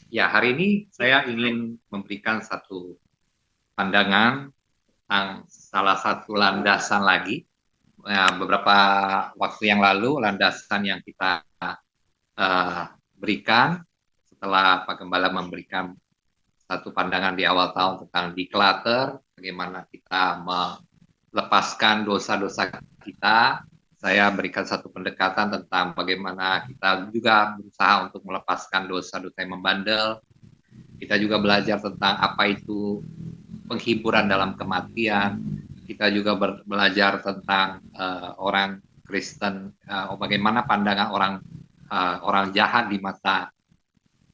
Ya, hari ini saya ingin memberikan satu pandangan tentang salah satu landasan lagi. Beberapa waktu yang lalu, landasan yang kita eh, berikan setelah Pak Gembala memberikan satu pandangan di awal tahun tentang declutter, bagaimana kita melepaskan dosa-dosa kita. Saya berikan satu pendekatan tentang bagaimana kita juga berusaha untuk melepaskan dosa-dosa yang membandel. Kita juga belajar tentang apa itu penghiburan dalam kematian. Kita juga belajar tentang orang Kristen, bagaimana pandangan orang jahat di mata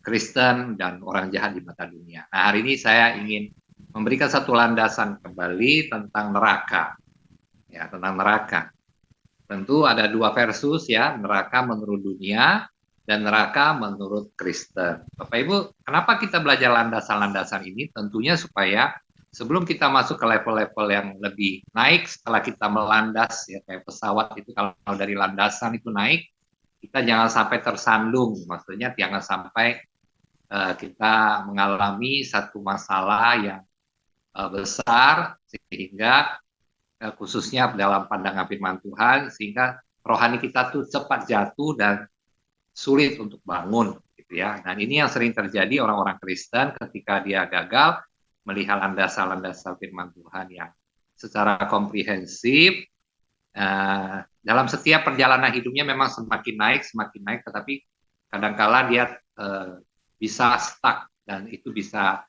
Kristen dan orang jahat di mata dunia. Nah, hari ini saya ingin memberikan satu landasan kembali tentang neraka, ya, tentang neraka. Tentu ada dua versus ya, neraka menurut dunia dan neraka menurut Kristen. Bapak Ibu, kenapa kita belajar landasan-landasan ini? Tentunya supaya sebelum kita masuk ke level-level yang lebih naik, setelah kita melandas ya kayak pesawat itu, kalau dari landasan itu naik, kita jangan sampai tersandung. Maksudnya jangan sampai kita mengalami satu masalah yang besar sehingga khususnya dalam pandangan firman Tuhan, sehingga rohani kita tuh cepat jatuh dan sulit untuk bangun gitu ya. Dan ini yang sering terjadi orang-orang Kristen ketika dia gagal melihat landasan-landasan firman Tuhan yang secara komprehensif. Dalam setiap perjalanan hidupnya memang semakin naik, tetapi kadangkala dia bisa stuck dan itu bisa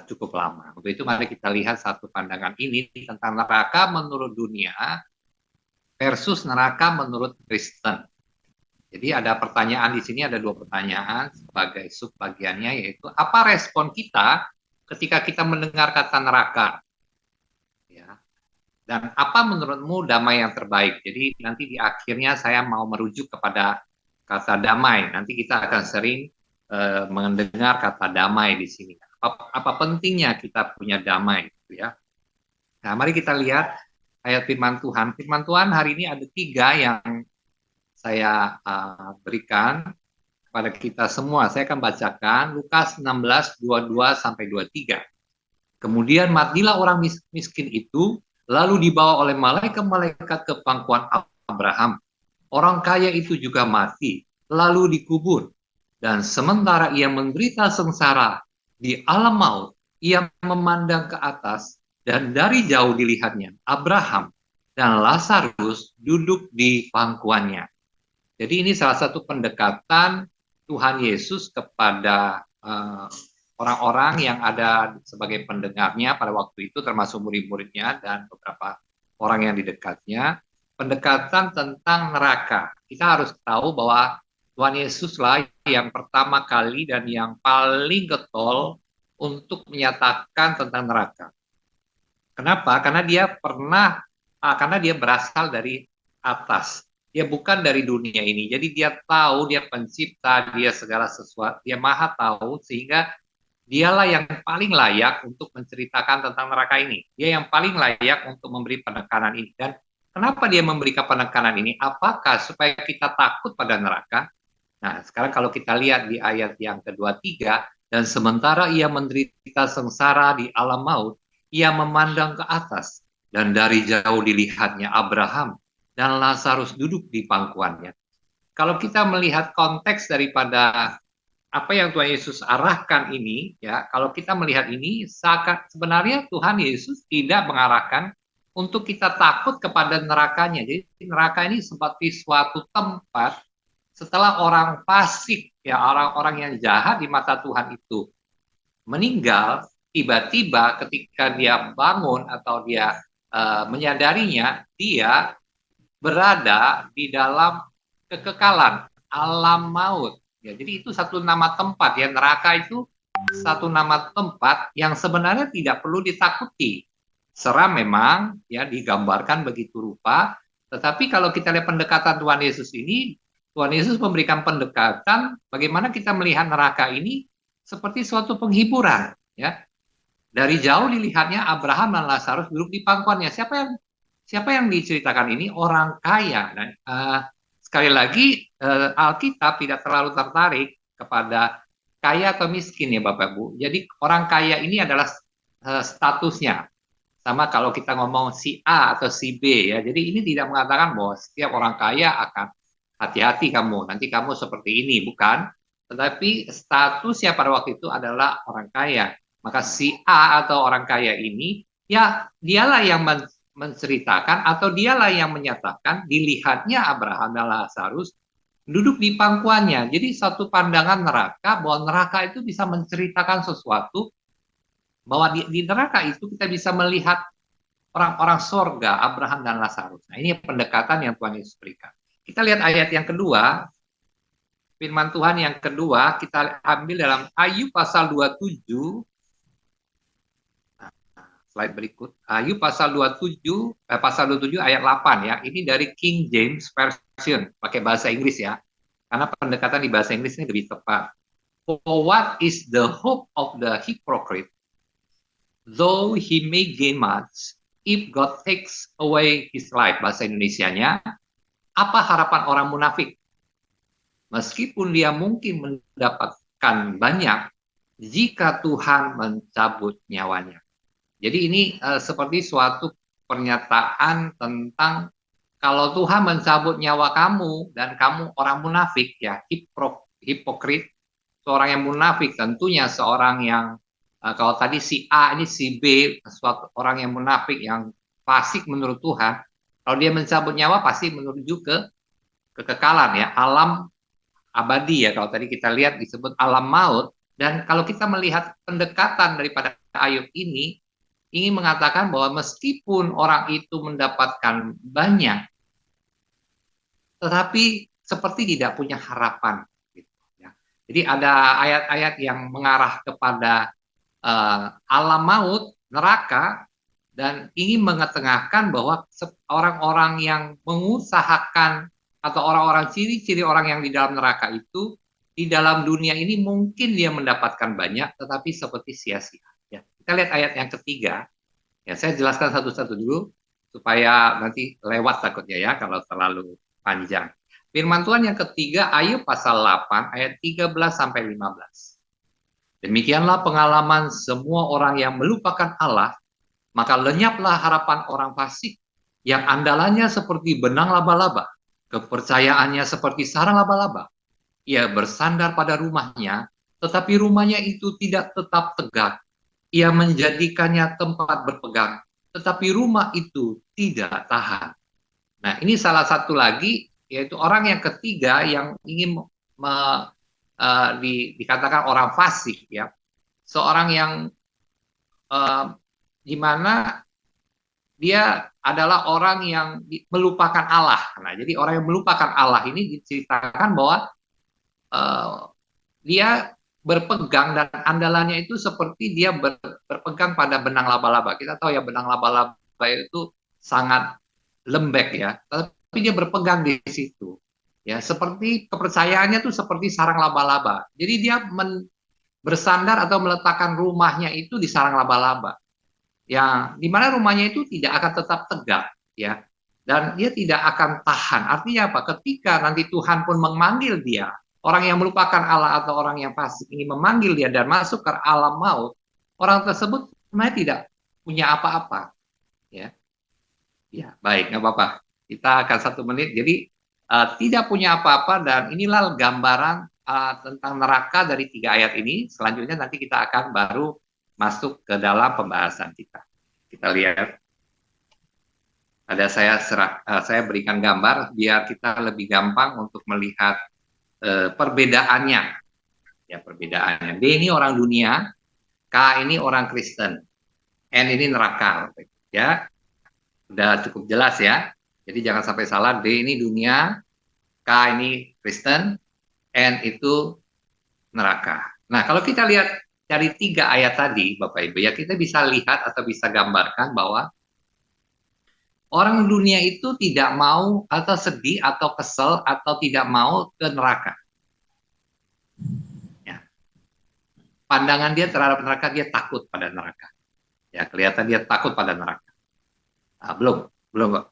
cukup lama. Untuk itu mari kita lihat satu pandangan ini tentang neraka menurut dunia versus neraka menurut Kristen. Jadi ada pertanyaan di sini, ada dua pertanyaan sebagai subbagiannya, yaitu apa respon kita ketika kita mendengar kata neraka? Ya. Dan apa menurutmu damai yang terbaik? Jadi nanti di akhirnya saya mau merujuk kepada kata damai. Nanti kita akan sering mendengar kata damai di sini. Apa pentingnya kita punya damai? Gitu ya. Nah, mari kita lihat ayat firman Tuhan. Firman Tuhan hari ini ada tiga yang saya berikan kepada kita semua. Saya akan bacakan Lukas 16, 22 sampai 23. Kemudian matilah orang miskin itu, lalu dibawa oleh malaikat-malaikat ke pangkuan Abraham. Orang kaya itu juga mati, lalu dikubur. Dan sementara ia menderita sengsara di alam maut, ia memandang ke atas, dan dari jauh dilihatnya Abraham dan Lazarus duduk di pangkuannya. Jadi ini salah satu pendekatan Tuhan Yesus kepada orang-orang yang ada sebagai pendengarnya pada waktu itu, termasuk murid-muridnya dan beberapa orang yang di dekatnya. Pendekatan tentang neraka. Kita harus tahu bahwa Tuhan Yesus lah yang pertama kali dan yang paling getol untuk menyatakan tentang neraka. Kenapa? Karena dia berasal dari atas. Dia bukan dari dunia ini. Jadi dia tahu, dia pencipta, dia segala sesuatu, dia maha tahu, sehingga dialah yang paling layak untuk menceritakan tentang neraka ini. Dia yang paling layak untuk memberi penekanan ini. Dan kenapa dia memberikan penekanan ini? Apakah supaya kita takut pada neraka? Nah, sekarang kalau kita lihat di ayat yang kedua tiga, dan sementara ia menderita sengsara di alam maut, ia memandang ke atas, dan dari jauh dilihatnya Abraham dan Lazarus duduk di pangkuannya. Kalau kita melihat konteks daripada apa yang Tuhan Yesus arahkan ini, ya, kalau kita melihat ini, sebenarnya Tuhan Yesus tidak mengarahkan untuk kita takut kepada nerakanya. Jadi neraka ini seperti suatu tempat setelah orang fasik, ya orang-orang yang jahat di mata Tuhan itu meninggal, tiba-tiba ketika dia bangun atau dia menyadarinya, dia berada di dalam kekekalan alam maut. Ya, jadi itu satu nama tempat ya, neraka itu satu nama tempat yang sebenarnya tidak perlu ditakuti. Seram memang ya digambarkan begitu rupa, tetapi kalau kita lihat pendekatan Tuhan Yesus ini, Tuhan Yesus memberikan pendekatan bagaimana kita melihat neraka ini seperti suatu penghiburan ya. Dari jauh dilihatnya Abraham dan Lazarus duduk di pangkuannya. Siapa yang diceritakan ini? Orang kaya. Dan sekali lagi Alkitab tidak terlalu tertarik kepada kaya atau miskin ya Bapak Ibu. Jadi orang kaya ini adalah statusnya. Sama kalau kita ngomong si A atau si B ya. Jadi ini tidak mengatakan bahwa setiap orang kaya akan hati-hati kamu, nanti kamu seperti ini, bukan. Tetapi statusnya pada waktu itu adalah orang kaya. Maka si A atau orang kaya ini, ya dialah yang menceritakan atau dialah yang menyatakan dilihatnya Abraham dan Lazarus duduk di pangkuannya. Jadi satu pandangan neraka bahwa neraka itu bisa menceritakan sesuatu bahwa di neraka itu kita bisa melihat orang-orang sorga, Abraham dan Lazarus. Nah, ini pendekatan yang Tuhan Yesus berikan. Kita lihat ayat yang kedua, firman Tuhan yang kedua, kita ambil dalam Ayub pasal 27, slide berikut. Ayub pasal 27, pasal 27 ayat 8 ya. Ini dari King James Version, pakai bahasa Inggris ya. Karena pendekatan di bahasa Inggris ini lebih tepat. For what is the hope of the hypocrite? Though he may gain much, if God takes away his life, bahasa Indonesianya, apa harapan orang munafik? Meskipun dia mungkin mendapatkan banyak, jika Tuhan mencabut nyawanya. Jadi ini seperti suatu pernyataan tentang kalau Tuhan mencabut nyawa kamu dan kamu orang munafik ya, hipokrit, seorang yang munafik tentunya seorang yang kalau tadi si A ini si B, suatu orang yang munafik yang fasik menurut Tuhan, kalau dia mencabut nyawa pasti menuju ke kekekalan ya, alam abadi ya. Kalau tadi kita lihat disebut alam maut, dan kalau kita melihat pendekatan daripada Ayub ini ingin mengatakan bahwa meskipun orang itu mendapatkan banyak, tetapi seperti tidak punya harapan. Gitu, ya. Jadi ada ayat-ayat yang mengarah kepada alam maut, neraka, dan ingin mengetengahkan bahwa orang-orang yang mengusahakan atau orang-orang ciri-ciri orang yang di dalam neraka itu di dalam dunia ini mungkin dia mendapatkan banyak, tetapi seperti sia-sia. Ya, kita lihat ayat yang ketiga. Ya, saya jelaskan satu-satu dulu supaya nanti lewat takutnya ya kalau terlalu panjang. Firman Tuhan yang ketiga, Ayub pasal 8 ayat 13 sampai 15. Demikianlah pengalaman semua orang yang melupakan Allah, maka lenyaplah harapan orang fasik yang andalannya seperti benang laba-laba, kepercayaannya seperti sarang laba-laba. Ia bersandar pada rumahnya, tetapi rumahnya itu tidak tetap tegak. Ia menjadikannya tempat berpegang, tetapi rumah itu tidak tahan. Nah, ini salah satu lagi, yaitu orang yang ketiga yang ingin dikatakan orang fasik, ya, seorang yang di mana dia adalah orang yang melupakan Allah. Nah, jadi orang yang melupakan Allah ini diceritakan bahwa dia berpegang dan andalannya itu seperti dia berpegang pada benang laba-laba. Kita tahu ya benang laba-laba itu sangat lembek ya, tapi dia berpegang di situ. Ya, seperti kepercayaannya tuh seperti sarang laba-laba. Jadi dia bersandar atau meletakkan rumahnya itu di sarang laba-laba. Ya, di mana rumahnya itu tidak akan tetap tegak, ya. Dan dia tidak akan tahan. Artinya apa? Ketika nanti Tuhan pun memanggil dia, orang yang melupakan Allah atau orang yang fasik ini memanggil dia dan masuk ke alam maut, orang tersebut sebenarnya tidak punya apa-apa, ya. Ya, baik, nggak apa-apa. Kita akan 1 menit. Jadi tidak punya apa-apa dan inilah gambaran tentang neraka dari 3 ayat ini. Selanjutnya nanti kita akan baru masuk ke dalam pembahasan kita. Kita lihat. Ada saya berikan gambar biar kita lebih gampang untuk melihat perbedaannya. Ya, perbedaannya. D ini orang dunia, K ini orang Kristen, N ini neraka. Ya, udah cukup jelas ya. Jadi jangan sampai salah. D ini dunia, K ini Kristen, N itu neraka. Nah, kalau kita lihat dari 3 ayat tadi, Bapak Ibu, ya kita bisa lihat atau bisa gambarkan bahwa orang dunia itu tidak mau atau sedih atau kesel atau tidak mau ke neraka. Ya. Pandangan dia terhadap neraka, dia takut pada neraka. Ya, kelihatan dia takut pada neraka. Nah, belum,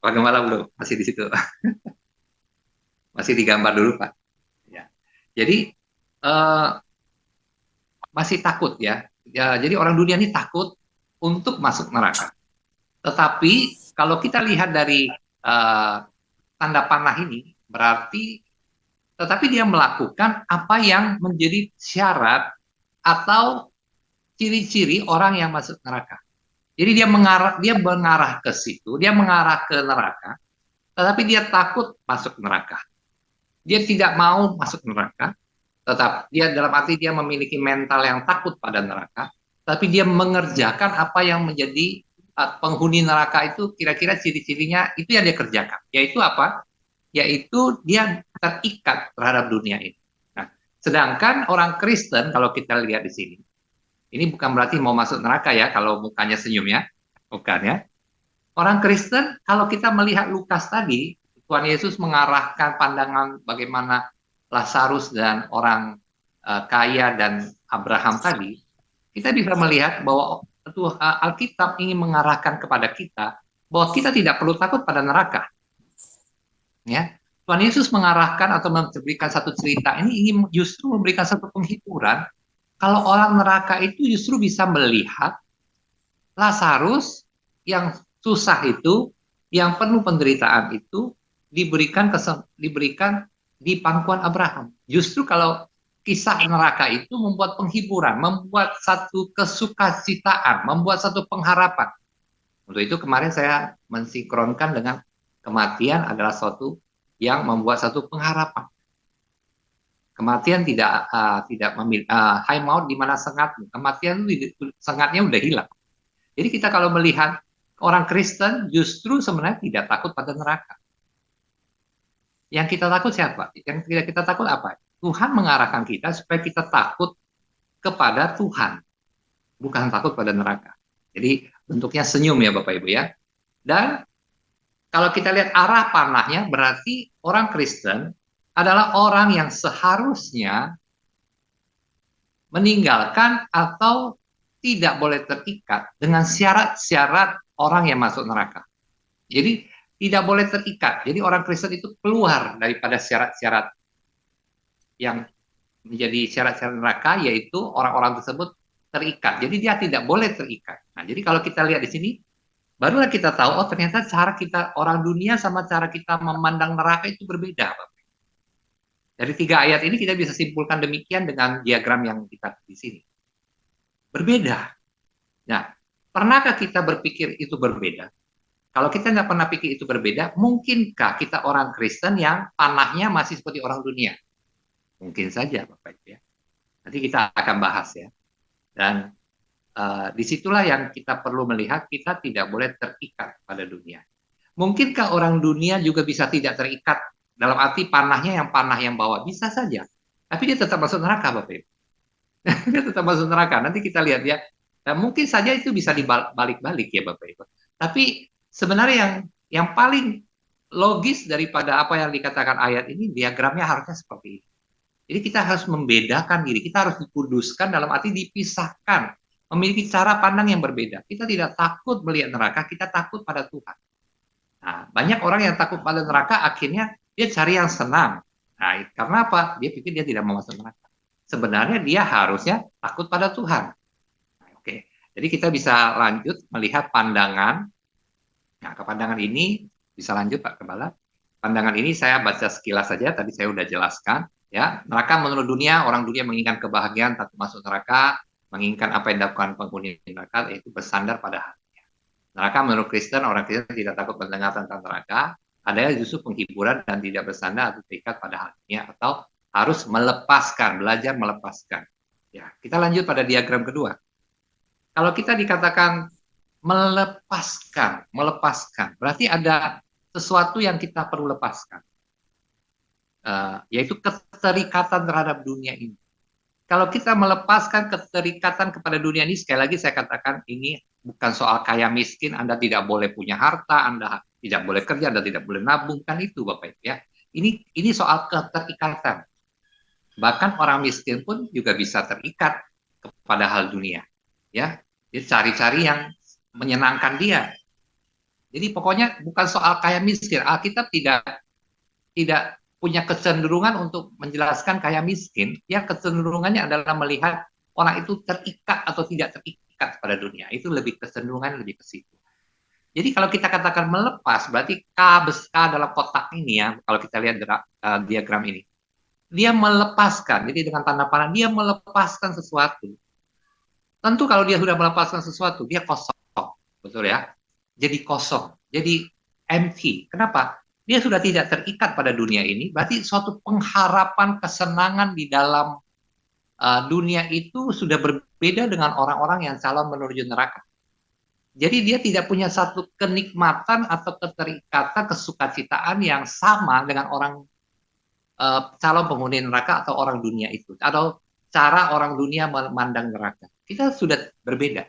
Pak Gembala belum, masih di situ. Masih digambar dulu, Pak. Ya. Jadi masih takut ya. Ya, jadi orang dunia ini takut untuk masuk neraka. Tetapi kalau kita lihat dari tanda panah ini, berarti tetapi dia melakukan apa yang menjadi syarat atau ciri-ciri orang yang masuk neraka. Jadi dia mengarah ke situ, dia mengarah ke neraka, tetapi dia takut masuk neraka. Dia tidak mau masuk neraka, tetap dia dalam arti dia memiliki mental yang takut pada neraka, tapi dia mengerjakan apa yang menjadi penghuni neraka itu kira-kira ciri-cirinya itu yang dia kerjakan. Yaitu apa? Yaitu dia terikat terhadap dunia ini. Nah, sedangkan orang Kristen kalau kita lihat di sini, ini bukan berarti mau masuk neraka ya kalau mukanya senyum ya, bukan ya. Orang Kristen kalau kita melihat Lukas tadi, Tuhan Yesus mengarahkan pandangan bagaimana Lazarus dan orang kaya dan Abraham tadi, kita bisa melihat bahwa Alkitab ingin mengarahkan kepada kita bahwa kita tidak perlu takut pada neraka. Ya, Tuhan Yesus mengarahkan atau memberikan satu cerita ini ingin justru memberikan satu penghiburan kalau orang neraka itu justru bisa melihat Lazarus yang susah itu, yang penuh penderitaan itu diberikan di pangkuan Abraham. Justru kalau kisah neraka itu membuat penghiburan, membuat satu kesukacitaan, membuat satu pengharapan. Untuk itu kemarin saya mensinkronkan dengan kematian adalah suatu yang membuat satu pengharapan. Kematian tidak memiliki hai maut di mana sengatmu. Kematian itu sengatnya udah hilang. Jadi kita kalau melihat orang Kristen justru sebenarnya tidak takut pada neraka. Yang kita takut siapa? Yang tidak kita takut apa? Tuhan mengarahkan kita supaya kita takut kepada Tuhan, bukan takut pada neraka. Jadi bentuknya senyum ya Bapak Ibu ya. Dan kalau kita lihat arah panahnya berarti orang Kristen adalah orang yang seharusnya meninggalkan atau tidak boleh terikat dengan syarat-syarat orang yang masuk neraka. Jadi tidak boleh terikat. Jadi orang Kristen itu keluar daripada syarat-syarat yang menjadi syarat-syarat neraka, yaitu orang-orang tersebut terikat. Jadi dia tidak boleh terikat. Nah, jadi kalau kita lihat di sini, barulah kita tahu, oh ternyata cara kita orang dunia sama cara kita memandang neraka itu berbeda. Dari 3 ayat ini kita bisa simpulkan demikian dengan diagram yang kita di sini. Berbeda. Nah, pernahkah kita berpikir itu berbeda? Kalau kita nggak pernah pikir itu berbeda, mungkinkah kita orang Kristen yang panahnya masih seperti orang dunia? Mungkin saja, Bapak Ibu ya. Nanti kita akan bahas ya. Dan disitulah yang kita perlu melihat, kita tidak boleh terikat pada dunia. Mungkinkah orang dunia juga bisa tidak terikat dalam arti panahnya yang panah yang bawa? Bisa saja. Tapi dia tetap masuk neraka, Bapak Ibu. Dia tetap masuk neraka. Nanti kita lihat ya. Dan mungkin saja itu bisa dibalik-balik ya Bapak Ibu. Tapi sebenarnya yang paling logis daripada apa yang dikatakan ayat ini, diagramnya harusnya seperti ini. Jadi kita harus membedakan diri, kita harus dikuduskan dalam arti dipisahkan, memiliki cara pandang yang berbeda. Kita tidak takut melihat neraka, kita takut pada Tuhan. Nah, banyak orang yang takut pada neraka, akhirnya dia cari yang senang. Nah, karena apa? Dia pikir dia tidak mau masuk neraka. Sebenarnya dia harusnya takut pada Tuhan. Oke, jadi kita bisa lanjut melihat pandangan. Nah, ke pandangan ini bisa lanjut Pak Kepala. Pandangan ini saya baca sekilas saja, tadi saya sudah jelaskan. Ya, neraka menurut dunia, orang dunia menginginkan kebahagiaan, takut masuk neraka, menginginkan apa yang dilakukan penghuni neraka, yaitu bersandar pada hatinya. Neraka menurut Kristen, orang Kristen tidak takut mendengar tentang neraka, ada justru penghiburan dan tidak bersandar atau terikat pada hatinya, atau harus melepaskan, belajar melepaskan. Ya, kita lanjut pada diagram kedua. Kalau kita dikatakan melepaskan, berarti ada sesuatu yang kita perlu lepaskan. Yaitu keterikatan terhadap dunia ini. Kalau kita melepaskan keterikatan kepada dunia ini, sekali lagi saya katakan ini bukan soal kaya miskin, Anda tidak boleh punya harta, Anda tidak boleh kerja, Anda tidak boleh nabung, kan itu Bapak Ibu ya. Ini soal keterikatan. Bahkan orang miskin pun juga bisa terikat kepada hal dunia. Ya, dia cari-cari yang menyenangkan dia. Jadi pokoknya bukan soal kaya miskin. Alkitab tidak punya kecenderungan untuk menjelaskan kaya miskin, ya kecenderungannya adalah melihat orang itu terikat atau tidak terikat pada dunia. Itu lebih kecenderungan lebih ke situ. Jadi kalau kita katakan melepas, berarti K dalam kotak ini ya, kalau kita lihat diagram ini, dia melepaskan. Jadi dengan tanda panah, dia melepaskan sesuatu. Tentu kalau dia sudah melepaskan sesuatu, dia kosong, betul ya? Jadi kosong, jadi empty. Kenapa? Dia sudah tidak terikat pada dunia ini, berarti suatu pengharapan kesenangan di dalam dunia itu sudah berbeda dengan orang-orang yang calon menuju neraka. Jadi dia tidak punya satu kenikmatan atau keterikatan, kesukacitaan yang sama dengan orang calon penghuni neraka atau orang dunia itu, atau cara orang dunia memandang neraka. Kita sudah berbeda.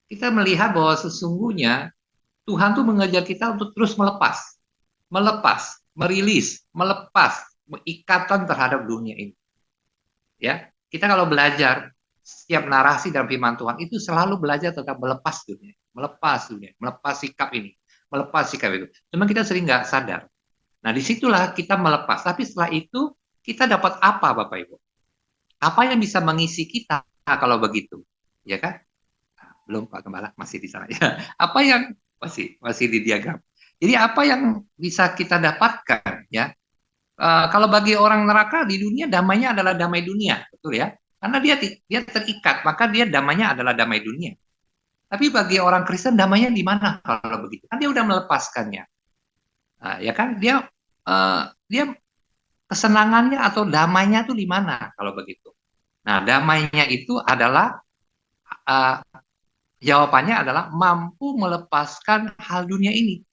Kita melihat bahwa sesungguhnya Tuhan tuh mengajar kita untuk terus melepas, merilis, melepas ikatan terhadap dunia ini. Ya, kita kalau belajar setiap narasi dalam firman Tuhan itu selalu belajar tentang melepas sikap ini, melepas sikap itu. Cuma kita sering nggak sadar. Nah, disitulah kita melepas. Tapi setelah itu kita dapat apa, Bapak Ibu? Apa yang bisa mengisi kita kalau begitu? Ya kan? Belum Pak Gembala, masih di sana ya. Apa yang masih di diagram. Jadi apa yang bisa kita dapatkan ya? Kalau bagi orang neraka di dunia damainya adalah damai dunia, betul ya? Karena dia terikat, maka dia damainya adalah damai dunia. Tapi bagi orang Kristen damainya di mana kalau begitu? Kan dia udah melepaskannya. Nah, ya kan dia kesenangannya atau damainya tuh di mana kalau begitu? Nah, damainya itu adalah uh, jawabannya adalah mampu melepaskan hal dunia ini.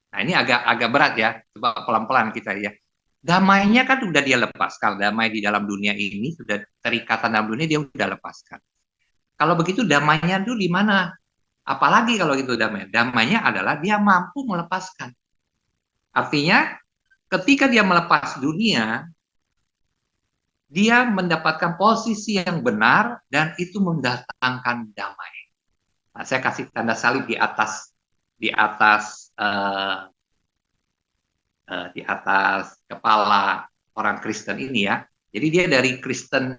Nah, ini agak agak berat ya, coba pelan-pelan kita ya. Damainya kan sudah dia lepaskan, damai di dalam dunia ini sudah terikatan dalam dunia dia sudah lepaskan. Kalau begitu damainya itu di mana? Apalagi kalau itu damai. Damainya adalah dia mampu melepaskan. Artinya ketika dia melepas dunia, dia mendapatkan posisi yang benar dan itu mendatangkan damai. Nah, saya kasih tanda salib di atas di atas kepala orang Kristen ini ya. Jadi dia dari Kristen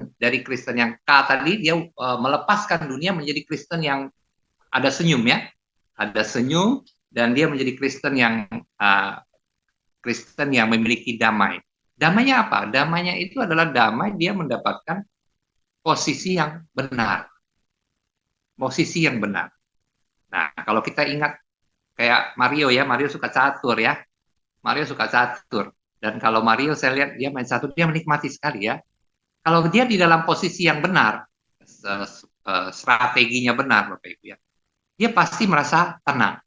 yang K tadi dia melepaskan dunia menjadi Kristen yang ada senyum ya, ada senyum dan dia menjadi Kristen yang memiliki damai. Damainya apa? Damainya itu adalah damai dia mendapatkan posisi yang benar, posisi yang benar. Nah, kalau kita ingat kayak Mario ya, Mario suka catur ya, Mario suka catur. Dan kalau Mario saya lihat dia main catur, dia menikmati sekali ya. Kalau dia di dalam posisi yang benar, strateginya benar Bapak Ibu ya, dia pasti merasa tenang.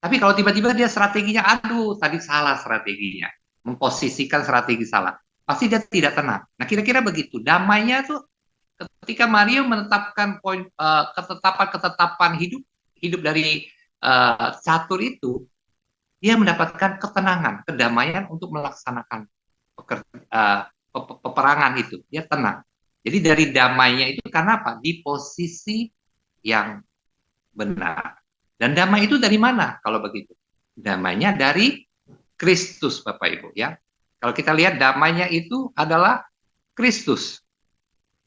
Tapi kalau tiba-tiba dia strateginya, aduh tadi salah strateginya, memposisikan strategi salah, pasti dia tidak tenang. Nah kira-kira begitu. Damainya tuh ketika Mario menetapkan ketetapan hidup hidup dari catur itu, dia mendapatkan ketenangan, kedamaian untuk melaksanakan peperangan itu. Dia tenang. Jadi dari damainya itu karena apa? Di posisi yang benar. Dan damai itu dari mana kalau begitu? Damainya dari Kristus Bapak Ibu ya. Kalau kita lihat damainya itu adalah Kristus.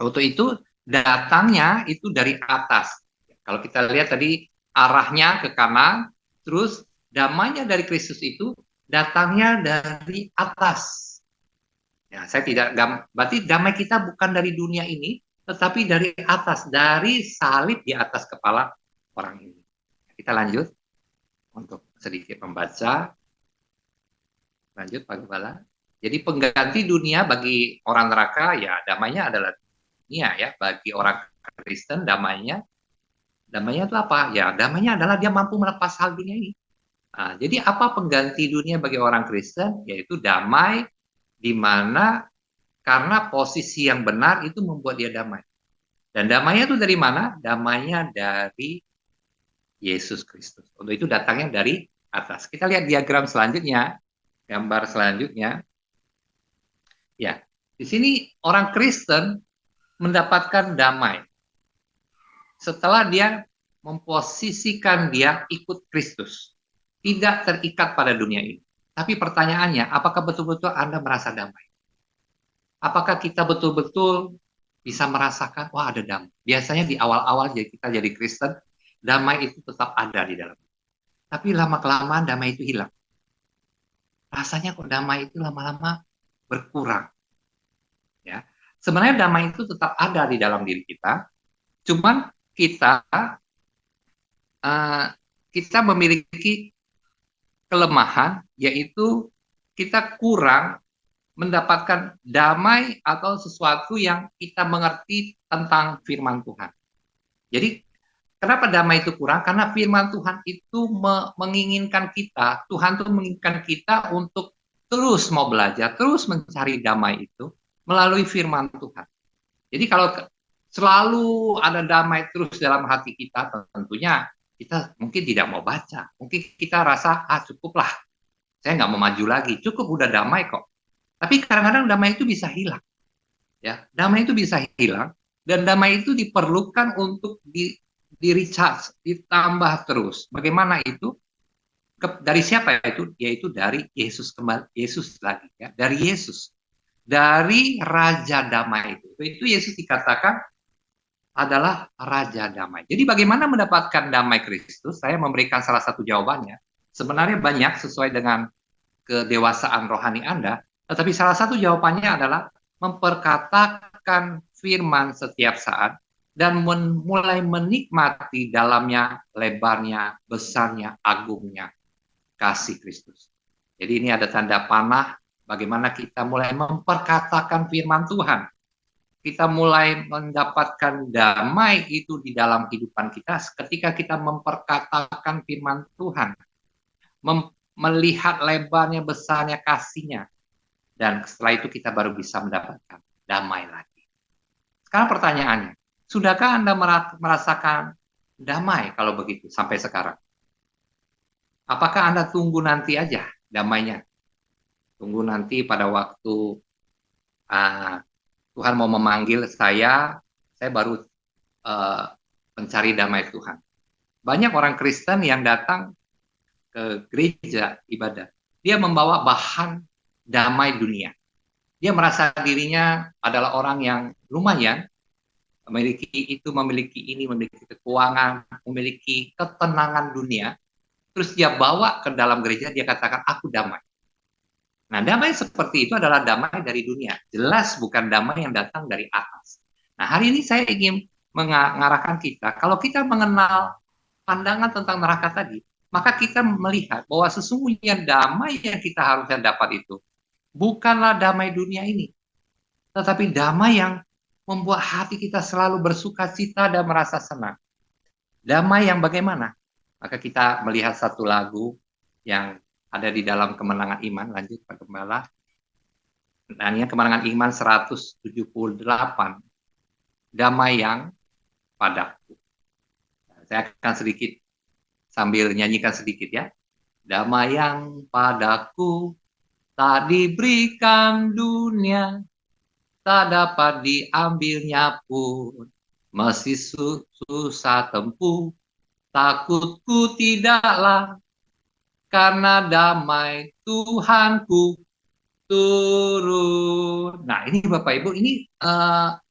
Untuk itu datangnya itu dari atas. Kalau kita lihat tadi arahnya ke kanan, terus damainya dari Kristus itu datangnya dari atas. Ya, saya tidak berarti damai kita bukan dari dunia ini, tetapi dari atas, dari salib di atas kepala orang ini. Kita lanjut untuk sedikit membaca. Lanjut Pak Gembala. Jadi pengganti dunia bagi orang neraka ya damainya adalah dunia ya. Bagi orang Kristen damainya itu apa? Ya damainya adalah dia mampu melepas hal dunia ini. Nah, jadi apa pengganti dunia bagi orang Kristen? Yaitu damai di mana karena posisi yang benar itu membuat dia damai. Dan damainya itu dari mana? Damainya dari Yesus Kristus. Untuk itu datangnya dari atas. Kita lihat diagram selanjutnya, gambar selanjutnya. Ya, di sini orang Kristen mendapatkan damai setelah dia memposisikan dia ikut Kristus. Tidak terikat pada dunia ini. Tapi pertanyaannya, apakah betul-betul Anda merasa damai? Apakah kita betul-betul bisa merasakan, wah ada damai. Biasanya di awal-awal kita jadi Kristen, damai itu tetap ada di dalam. Tapi lama-kelamaan damai itu hilang. Rasanya kok damai itu lama-lama berkurang. Ya, sebenarnya damai itu tetap ada di dalam diri kita, cuman uh, kita memiliki kelemahan, yaitu kita kurang mendapatkan damai atau sesuatu yang kita mengerti tentang firman Tuhan. Jadi kenapa damai itu kurang? Karena firman Tuhan itu menginginkan kita, Tuhan itu menginginkan kita untuk terus mau belajar, terus mencari damai itu melalui firman Tuhan. Jadi kalau selalu ada damai terus dalam hati kita, tentunya kita mungkin tidak mau baca. Mungkin kita rasa, cukuplah, saya nggak mau maju lagi, cukup udah damai kok. Tapi kadang-kadang damai itu bisa hilang. Ya, damai itu bisa hilang, dan damai itu diperlukan untuk di recharge, ditambah terus. Bagaimana itu? Dari siapa itu? Yaitu dari Yesus kembali, Yesus lagi ya, dari Yesus, dari Raja Damai itu. Itu Yesus dikatakan adalah Raja Damai. Jadi bagaimana mendapatkan damai Kristus? Saya memberikan salah satu jawabannya. Sebenarnya banyak sesuai dengan kedewasaan rohani Anda, tetapi salah satu jawabannya adalah memperkatakan firman setiap saat dan mulai menikmati dalamnya, lebarnya, besarnya, agungnya kasih Kristus. Jadi ini ada tanda panah bagaimana kita mulai memperkatakan firman Tuhan. Kita mulai mendapatkan damai itu di dalam kehidupan kita ketika kita memperkatakan firman Tuhan, melihat lebarnya, besarnya kasihnya, dan setelah itu kita baru bisa mendapatkan damai lagi. Sekarang pertanyaannya, sudahkah Anda merasakan damai kalau begitu sampai sekarang? Apakah Anda tunggu nanti aja damainya? Tunggu nanti pada waktu Tuhan mau memanggil saya baru mencari damai Tuhan. Banyak orang Kristen yang datang ke gereja ibadah, dia membawa bahan damai dunia. Dia merasa dirinya adalah orang yang lumayan, memiliki itu, memiliki ini, memiliki keuangan, memiliki ketenangan dunia. Terus dia bawa ke dalam gereja, dia katakan, aku damai. Nah, damai seperti itu adalah damai dari dunia. Jelas bukan damai yang datang dari atas. Nah, hari ini saya ingin mengarahkan kita, kalau kita mengenal pandangan tentang neraka tadi, maka kita melihat bahwa sesungguhnya damai yang kita harusnya dapat itu bukanlah damai dunia ini, tetapi damai yang membuat hati kita selalu bersuka cita dan merasa senang. Damai yang bagaimana? Maka kita melihat satu lagu yang ada di dalam Kemenangan Iman. Lanjut Pak Gembala. Dan yang Kemenangan Iman 178. Damai yang padaku. Saya akan sedikit sambil nyanyikan sedikit ya. Damai yang padaku tak diberikan dunia, tak dapat diambilnya pun. Meski susah tempuh, takutku tidaklah, karena damai Tuhanku turun. Nah, ini Bapak Ibu, ini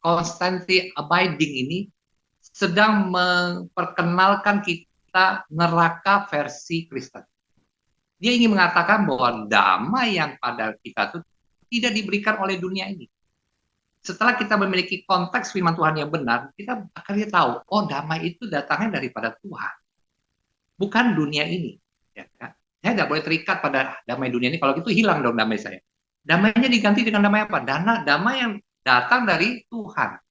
constantly abiding ini sedang memperkenalkan kita neraka versi Kristen. Dia ingin mengatakan bahwa damai yang pada kita itu tidak diberikan oleh dunia ini. Setelah kita memiliki konteks firman Tuhan yang benar, kita akhirnya tahu, oh damai itu datangnya daripada Tuhan, bukan dunia ini. Ya kan? Saya tidak boleh terikat pada damai dunia ini, kalau gitu hilang dong damai saya. Damainya diganti dengan damai apa? Damai yang datang dari Tuhan.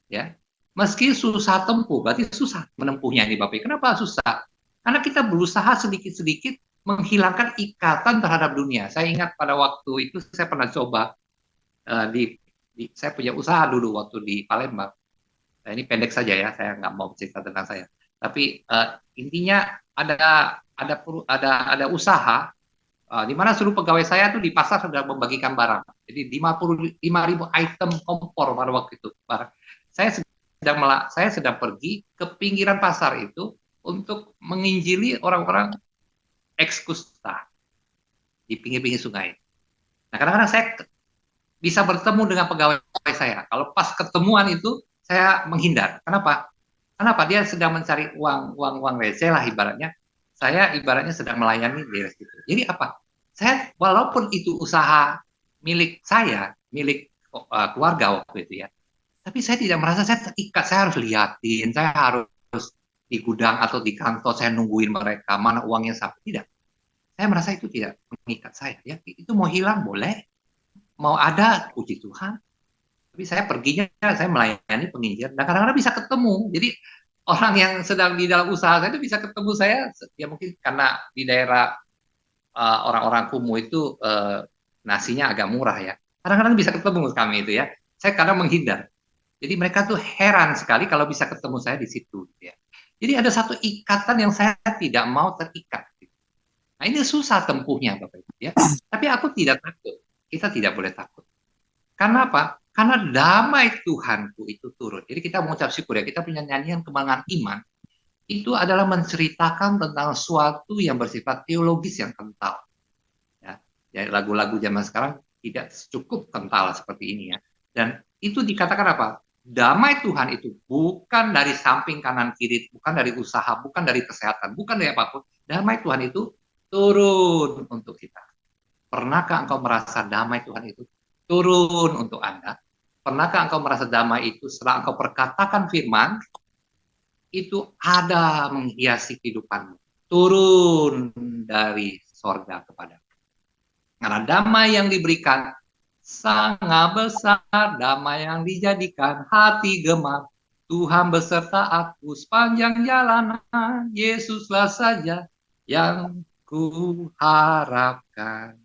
Ya, meski susah tempuh, berarti susah menempuhnya ini Bapak. Kenapa susah? Karena kita berusaha sedikit-sedikit menghilangkan ikatan terhadap dunia. Saya ingat pada waktu itu saya pernah coba saya punya usaha dulu waktu di Palembang. Nah, ini pendek saja ya, saya nggak mau cerita tentang saya. Tapi intinya ada usaha di mana seluruh pegawai saya tuh di pasar sudah membagikan barang. Jadi 55.000 item kompor pada waktu itu. Barang. Saya saya sedang pergi ke pinggiran pasar itu untuk menginjili orang-orang ex-kusta di pinggir-pinggir sungai. Nah, kadang-kadang saya bisa bertemu dengan pegawai saya. Kalau pas ketemuan itu, saya menghindar. Kenapa? Kenapa? Dia sedang mencari uang receh lah ibaratnya. Saya ibaratnya sedang melayani di situ. Jadi apa? Saya walaupun itu usaha milik saya, milik keluarga waktu itu ya, tapi saya tidak merasa saya terikat. Saya harus liatin, saya harus di gudang atau di kantor saya nungguin mereka mana uangnya sampai. Tidak. Saya merasa itu tidak mengikat saya. Ya, itu mau hilang boleh, mau ada puji Tuhan. Tapi saya perginya, saya melayani penginjil. Dan kadang-kadang bisa ketemu. Jadi orang yang sedang di dalam usaha saya itu bisa ketemu saya. Ya mungkin karena di daerah orang-orang kumuh itu nasinya agak murah ya. Kadang-kadang bisa ketemu kami itu ya. Saya kadang menghindar. Jadi mereka tuh heran sekali kalau bisa ketemu saya di situ. Ya. Jadi ada satu ikatan yang saya tidak mau terikat. Nah ini susah tempuhnya Bapak Ibu ya. Tapi aku tidak takut. Kita tidak boleh takut. Karena apa? Karena damai Tuhanku itu turun. Jadi kita mengucap syukur ya. Kita punya nyanyian kemenangan iman. Itu adalah menceritakan tentang sesuatu yang bersifat teologis yang kental. Ya, ya lagu-lagu zaman sekarang tidak cukup kental seperti ini ya. Dan itu dikatakan apa? Damai Tuhan itu bukan dari samping kanan kiri, bukan dari usaha, bukan dari kesehatan, bukan dari apapun. Damai Tuhan itu turun untuk kita. Pernahkah engkau merasa damai Tuhan itu turun untuk Anda? Pernahkah engkau merasa damai itu setelah engkau perkatakan firman, itu ada menghiasi kehidupanmu. Turun dari sorga kepada. Karena damai yang diberikan sangat besar, damai yang dijadikan hati gemar. Tuhan beserta aku sepanjang jalanan, Yesuslah saja yang ku harapkan.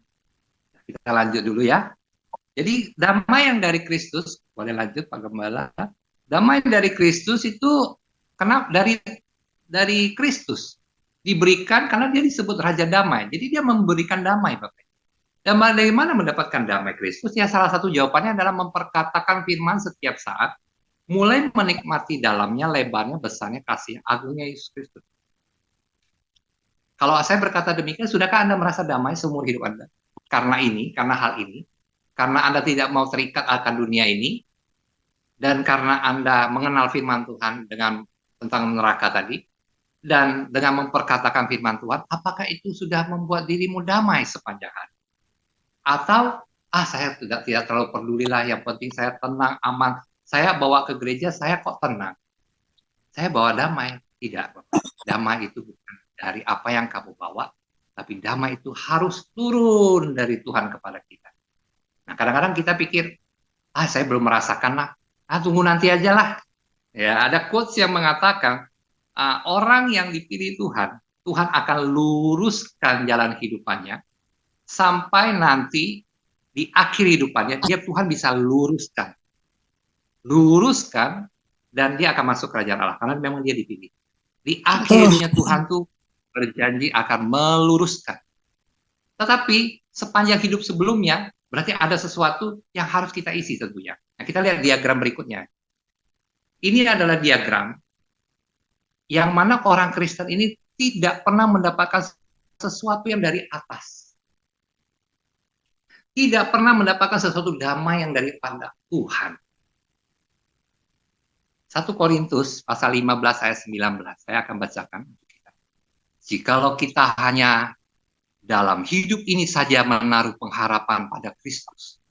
Kita lanjut dulu ya. Jadi damai yang dari Kristus, boleh lanjut Pak Gembala. Damai dari Kristus itu kenapa dari Kristus diberikan karena dia disebut Raja Damai. Jadi dia memberikan damai, Bapak. Dan dari mana mendapatkan damai Kristus? Ya salah satu jawabannya adalah memperkatakan firman setiap saat, mulai menikmati dalamnya, lebarnya, besarnya, kasih agungnya Yesus Kristus. Kalau saya berkata demikian, sudahkah Anda merasa damai seumur hidup Anda? Karena hal ini, karena Anda tidak mau terikat akan dunia ini, dan karena Anda mengenal firman Tuhan dengan tentang neraka tadi, dan dengan memperkatakan firman Tuhan, apakah itu sudah membuat dirimu damai sepanjang hari? Atau, saya tidak terlalu pedulilah, yang penting saya tenang, aman. Saya bawa ke gereja, saya kok tenang. Saya bawa damai. Tidak, damai itu bukan dari apa yang kamu bawa, tapi damai itu harus turun dari Tuhan kepada kita. Nah, kadang-kadang kita pikir, saya belum merasakan lah. Tunggu nanti aja lah. Ya, ada quotes yang mengatakan, orang yang dipilih Tuhan, Tuhan akan luruskan jalan hidupannya, sampai nanti di akhir hidupannya, Tuhan bisa luruskan. Luruskan, dan dia akan masuk kerajaan Allah, karena memang dia dipilih. Di akhirnya Tuhan tuh berjanji akan meluruskan. Tetapi sepanjang hidup sebelumnya, berarti ada sesuatu yang harus kita isi tentunya. Nah, kita lihat diagram berikutnya. Ini adalah diagram yang mana orang Kristen ini tidak pernah mendapatkan sesuatu yang dari atas. Tidak pernah mendapatkan sesuatu damai yang daripada Tuhan. 1 Korintus pasal 15 ayat 19. Saya akan bacakan. Jikalau kita hanya dalam hidup ini saja menaruh pengharapan pada Kristus,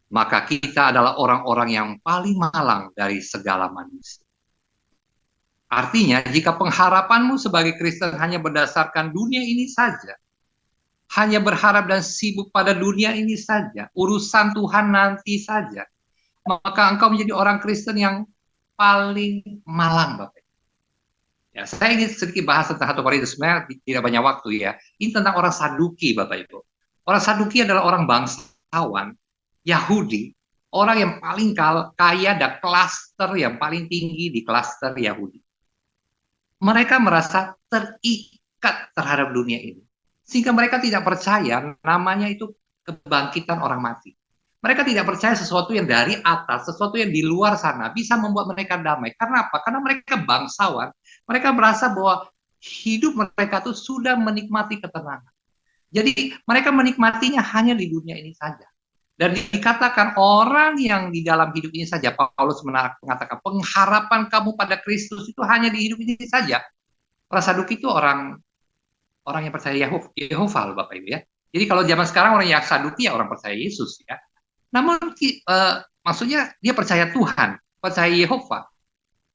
maka kita adalah orang-orang yang paling malang dari segala manusia. Artinya, jika pengharapanmu sebagai Kristen hanya berdasarkan dunia ini saja, hanya berharap dan sibuk pada dunia ini saja, urusan Tuhan nanti saja, maka engkau menjadi orang Kristen yang paling malang, Bapak. Ya, saya ingin sedikit bahas tentang 1 Korintus, sebenarnya tidak banyak waktu ya. Ini tentang orang Saduki, Bapak Ibu. Orang Saduki adalah orang bangsawan Yahudi, orang yang paling kaya dan klaster yang paling tinggi di klaster Yahudi. Mereka merasa terikat terhadap dunia ini. Sehingga mereka tidak percaya namanya itu kebangkitan orang mati. Mereka tidak percaya sesuatu yang dari atas, sesuatu yang di luar sana bisa membuat mereka damai. Karena apa? Karena mereka bangsawan. Mereka merasa bahwa hidup mereka itu sudah menikmati ketenangan. Jadi mereka menikmatinya hanya di dunia ini saja. Dan dikatakan orang yang di dalam hidup ini saja, Paulus mengatakan pengharapan kamu pada Kristus itu hanya di hidup ini saja. Para Saduki itu orang orang yang percaya Yehova, Bapak Ibu ya. Jadi kalau zaman sekarang orang yang Saduki ya orang percaya Yesus ya. Namun maksudnya dia percaya Tuhan, percaya Yehova.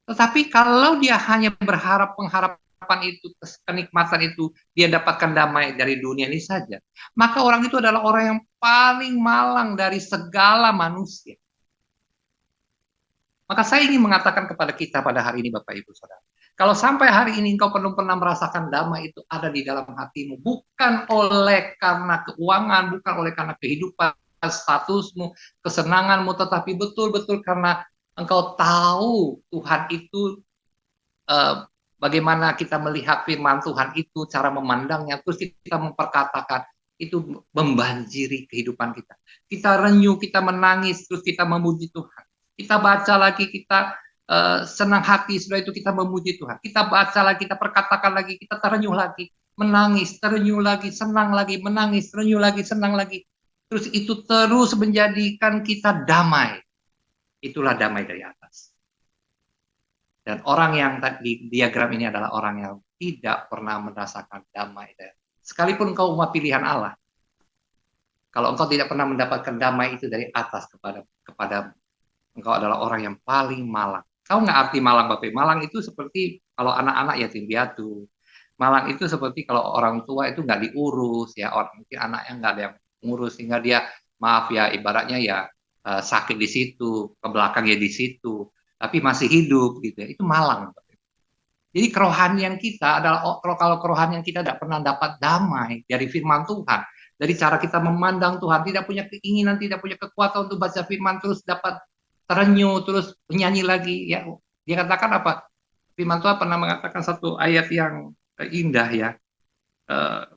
Tetapi kalau dia hanya berharap pengharapan itu, kenikmatan itu, dia dapatkan damai dari dunia ini saja, maka orang itu adalah orang yang paling malang dari segala manusia. Maka saya ingin mengatakan kepada kita pada hari ini, Bapak Ibu Saudara, kalau sampai hari ini engkau belum pernah merasakan damai itu ada di dalam hatimu, bukan oleh karena keuangan, bukan oleh karena kehidupan, statusmu, kesenanganmu, tetapi betul-betul karena engkau tahu Tuhan itu bagaimana kita melihat firman Tuhan itu, cara memandangnya, terus kita memperkatakan, itu membanjiri kehidupan kita. Kita renyuh, kita menangis, terus kita memuji Tuhan. Kita baca lagi, kita senang hati, setelah itu kita memuji Tuhan. Kita baca lagi, kita perkatakan lagi, kita terenyuh lagi, menangis, terenyuh lagi, senang lagi, menangis, terenyuh lagi, senang lagi. Terus itu terus menjadikan kita damai. Itulah damai dari atas. Dan orang yang di diagram ini adalah orang yang tidak pernah merasakan damai. Sekalipun engkau umat pilihan Allah, kalau engkau tidak pernah mendapatkan damai itu dari atas kepada engkau adalah orang yang paling malang. Tahu nggak arti malang, Bapak? Malang itu seperti kalau anak-anak yatim piatu. Malang itu seperti kalau orang tua itu nggak diurus, ya orang mungkin anaknya nggak ada yang ngurus, sehingga dia maaf ya ibaratnya ya sakit di situ, ke belakang ya di situ, tapi masih hidup gitu ya. Itu malang. Jadi kerohanian kita adalah kalau kerohanian kita tidak pernah dapat damai dari firman Tuhan, dari cara kita memandang Tuhan, tidak punya keinginan, tidak punya kekuatan untuk baca firman terus dapat terenyuh, terus menyanyi lagi. Ya, dia katakan apa? Firman Tuhan pernah mengatakan satu ayat yang indah ya,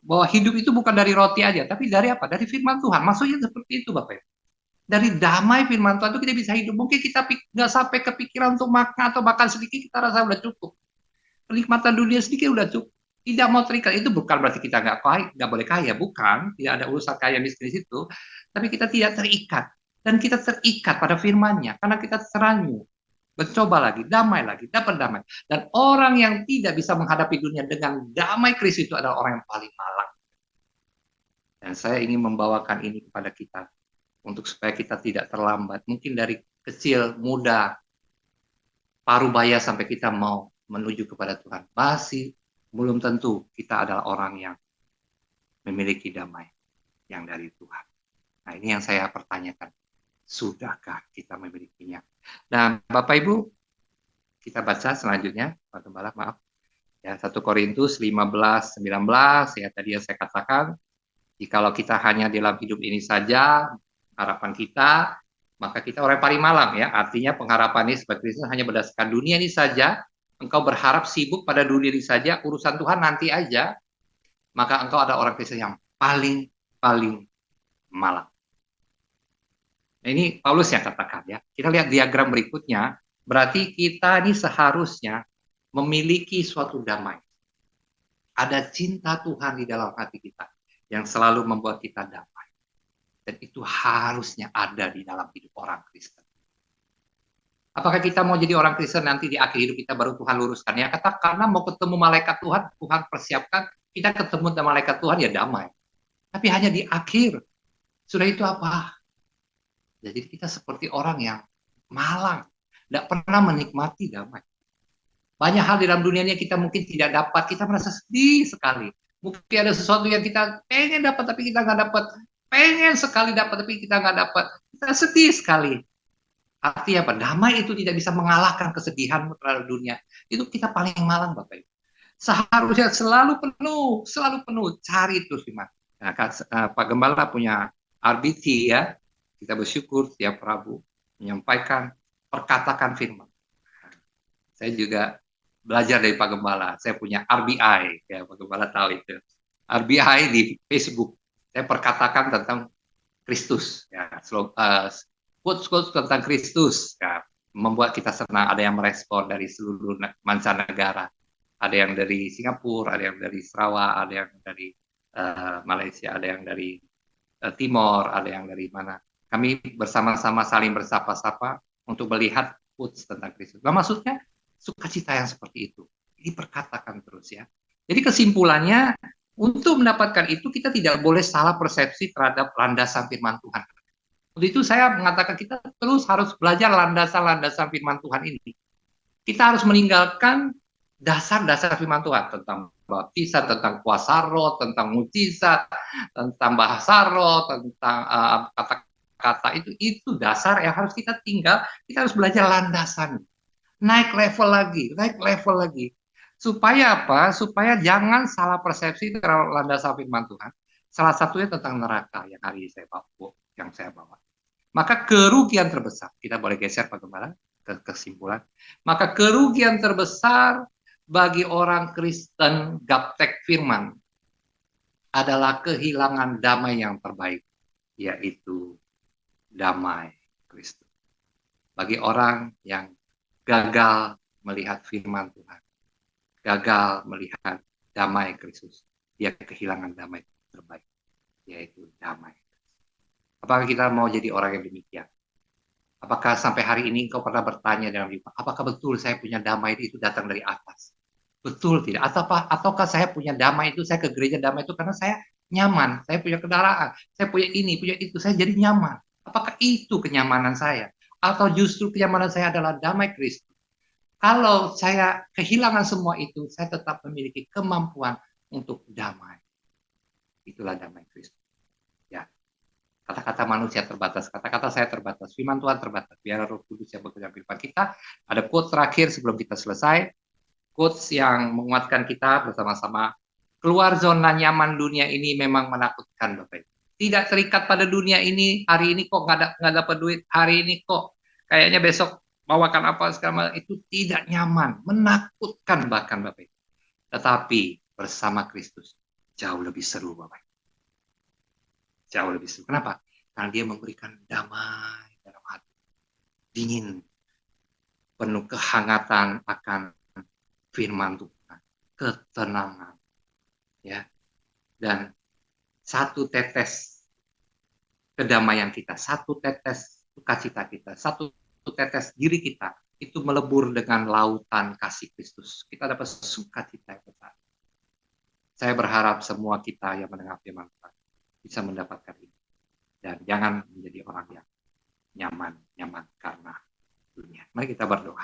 bahwa hidup itu bukan dari roti aja, tapi dari apa? Dari firman Tuhan. Maksudnya seperti itu, Bapak. Dari damai firman Tuhan itu kita bisa hidup. Mungkin kita nggak sampai kepikiran untuk makan atau makan sedikit kita rasa udah cukup. Kenikmatan dunia sedikit udah cukup. Tidak mau terikat itu bukan berarti kita nggak kaya, nggak boleh kaya, bukan. Tidak ada urusan kaya miskin di situ. Tapi kita tidak terikat dan kita terikat pada firman-Nya karena kita teranyu. Mencoba lagi, damai lagi, dapat damai. Dan orang yang tidak bisa menghadapi dunia dengan damai Kristus itu adalah orang yang paling malang. Dan saya ingin membawakan ini kepada kita untuk supaya kita tidak terlambat. Mungkin dari kecil, muda, paruh baya sampai kita mau menuju kepada Tuhan. Masih belum tentu kita adalah orang yang memiliki damai yang dari Tuhan. Nah, ini yang saya pertanyakan. Sudahkah kita memilikinya? Nah, Bapak Ibu, kita baca selanjutnya, Pak Gembala, maaf. Ya, 1 Korintus 15:19 ya tadi yang saya katakan, jikalau kita hanya dalam hidup ini saja, harapan kita, maka kita orang paling malang ya. Artinya pengharapan ini sebagai Kristen hanya berdasarkan dunia ini saja. Engkau berharap sibuk pada dunia ini saja, urusan Tuhan nanti aja, maka engkau ada orang Kristen yang paling malang. Nah, ini Paulus yang katakan ya. Kita lihat diagram berikutnya, berarti kita ini seharusnya memiliki suatu damai. Ada cinta Tuhan di dalam hati kita yang selalu membuat kita damai. Dan itu harusnya ada di dalam hidup orang Kristen. Apakah kita mau jadi orang Kristen nanti di akhir hidup kita baru Tuhan luruskan? Ya kata karena mau ketemu malaikat Tuhan, Tuhan persiapkan, kita ketemu dengan malaikat Tuhan ya damai. Tapi hanya di akhir. Sudah itu apa? Jadi kita seperti orang yang malang, tidak pernah menikmati damai. Banyak hal di dalam dunia ini kita mungkin tidak dapat, kita merasa sedih sekali. Mungkin ada sesuatu yang kita pengen dapat tapi kita nggak dapat, pengen sekali dapat tapi kita nggak dapat, kita sedih sekali. Artinya apa? Damai itu tidak bisa mengalahkan kesedihan terhadap dunia. Itu kita paling malang, Bapak Ibu. Seharusnya selalu penuh, cari terus firman. Nah, Pak Gembala punya RBT ya, kita bersyukur tiap Rabu menyampaikan perkatakan firman. Saya juga belajar dari Pak Gembala. Saya punya RBI, ya Pak Gembala tahu itu. RBI di Facebook. Saya perkatakan tentang Kristus, ya, quotes tentang Kristus, ya, membuat kita senang. Ada yang merespon dari seluruh mancanegara, ada yang dari Singapura, ada yang dari Sarawak, ada yang dari Malaysia, ada yang dari Timor, ada yang dari mana. Kami bersama-sama saling bersapa-sapa untuk melihat quotes tentang Kristus. Nah, maksudnya sukacita yang seperti itu diperkatakan terus ya. Jadi kesimpulannya, untuk mendapatkan itu kita tidak boleh salah persepsi terhadap landasan firman Tuhan. Untuk itu saya mengatakan kita terus harus belajar landasan-landasan firman Tuhan ini. Kita harus meninggalkan dasar-dasar firman Tuhan tentang baptisan, tentang kuasa roh, tentang mujizat, tentang bahasa roh, tentang kata-kata itu dasar yang harus kita tinggal. Kita harus belajar landasan, naik level lagi, naik level lagi. Supaya apa? Supaya jangan salah persepsi terhadap landasan firman Tuhan. Salah satunya tentang neraka yang hari ini saya bawa. Maka kerugian terbesar, kita boleh geser Pak Gembala ke kesimpulan. Maka kerugian terbesar bagi orang Kristen gaptek firman adalah kehilangan damai yang terbaik, yaitu damai Kristus. Bagi orang yang gagal melihat firman Tuhan, gagal melihat damai Kristus, dia kehilangan damai terbaik, yaitu damai. Apakah kita mau jadi orang yang demikian? Apakah sampai hari ini kau pernah bertanya dalam diri, apakah betul saya punya damai itu datang dari atas? Betul tidak? Ataukah saya punya damai itu, saya ke gereja damai itu karena saya nyaman, saya punya kendaraan, saya punya ini, punya itu, saya jadi nyaman. Apakah itu kenyamanan saya? Atau justru kenyamanan saya adalah damai Kristus? Kalau saya kehilangan semua itu, saya tetap memiliki kemampuan untuk damai. Itulah damai Kristus. Ya, kata-kata manusia terbatas, kata-kata saya terbatas, firman Tuhan terbatas. Biar Roh Kudus yang bekerja firman kita. Ada quote terakhir sebelum kita selesai. Quotes yang menguatkan kita bersama-sama. Keluar zona nyaman dunia ini memang menakutkan, Bapak. Tidak terikat pada dunia ini. Hari ini kok nggak dapat duit. Hari ini kok kayaknya besok bawakan apa segala itu tidak nyaman, menakutkan bahkan, Bapak. Tetapi bersama Kristus jauh lebih seru, Bapak. Jauh lebih seru. Kenapa? Karena dia memberikan damai dalam hati, dingin, penuh kehangatan akan firman Tuhan, ketenangan, ya, dan satu tetes kedamaian kita, satu tetes sukacita kita, satu tetes diri kita itu melebur dengan lautan kasih Kristus. Kita dapat sukacita yang besar. Saya berharap semua kita yang mendengar firman Tuhan bisa mendapatkan ini. Dan jangan menjadi orang yang nyaman karena dunia. Mari kita berdoa.